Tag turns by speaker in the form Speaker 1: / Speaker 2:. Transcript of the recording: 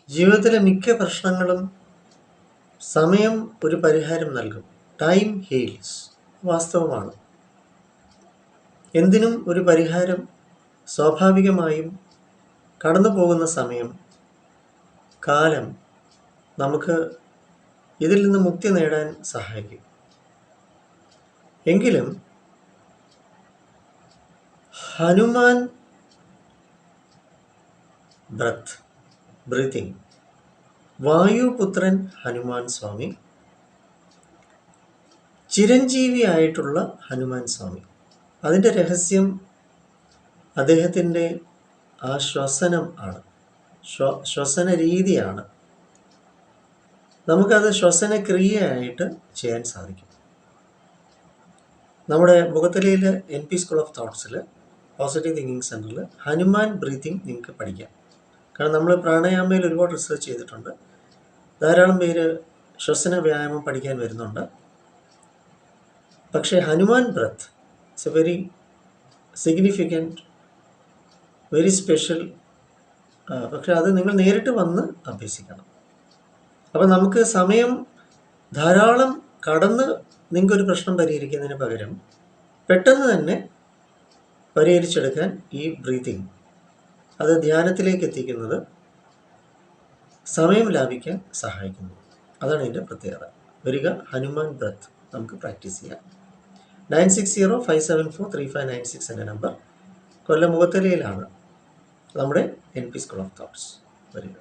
Speaker 1: ജീവിതത്തിലെ മിക്ക പ്രശ്നങ്ങളും സമയം ഒരു പരിഹാരം നൽകും. Time heels. വാസ്തവമാണ്. എന്തിനും ഒരു പരിഹാരം സ്വാഭാവികമായും കടന്നു പോകുന്ന സമയം, കാലം നമുക്ക് ഇതിൽ നിന്ന് മുക്തി നേടാൻ സഹായിക്കും. എങ്കിലും ഹനുമാൻ ബ്രീത്തിങ്, വായുപുത്രൻ ഹനുമാൻ സ്വാമി, ചിരഞ്ജീവിയായിട്ടുള്ള ഹനുമാൻ സ്വാമി, അതിൻ്റെ രഹസ്യം അദ്ദേഹത്തിൻ്റെ ആ ശ്വസനം ആണ്, ശ്വസന രീതിയാണ്. നമുക്കത് ശ്വസനക്രിയയായിട്ട് ചെയ്യാൻ സാധിക്കും. നമ്മുടെ മുഖത്തലയിൽ NP സ്കൂൾ ഓഫ് തോട്ട്സിൽ പോസിറ്റീവ് തിങ്കിങ് സെൻറ്ററിൽ ഹനുമാൻ ബ്രീത്തിങ് നിങ്ങൾക്ക് പഠിക്കാം. കാരണം നമ്മൾ പ്രാണായാമയിൽ ഒരുപാട് റിസർച്ച് ചെയ്തിട്ടുണ്ട്. ധാരാളം പേര് ശ്വസന വ്യായാമം പഠിക്കാൻ വരുന്നുണ്ട്. പക്ഷേ Hanuman breath it's A very significant, very special. പക്ഷെ അത് നിങ്ങൾ നേരിട്ട് വന്ന് അഭ്യസിക്കണം. അപ്പം നമുക്ക് സമയം ധാരാളം കടന്ന് നിങ്ങൾക്കൊരു പ്രശ്നം പരിഹരിക്കുന്നതിന് പകരം പെട്ടെന്ന് തന്നെ പരിഹരിച്ചെടുക്കാൻ ഈ ബ്രീത്തിങ്, അത് ധ്യാനത്തിലേക്ക് എത്തിക്കുന്നത് സമയം ലാഭിക്കാൻ സഹായിക്കുന്നു. അതാണ് ഇതിൻ്റെ പ്രത്യേകത. വരിക, ഹനുമാൻ ബ്രത്ത് നമുക്ക് പ്രാക്ടീസ് ചെയ്യാം. 9605743596 എന്ന നമ്പർ. കൊല്ലം മുഖത്തലയിലാണ് നമ്മുടെ NP സ്കൂൾ ഓഫ് തോട്ട്സ്. വരിക.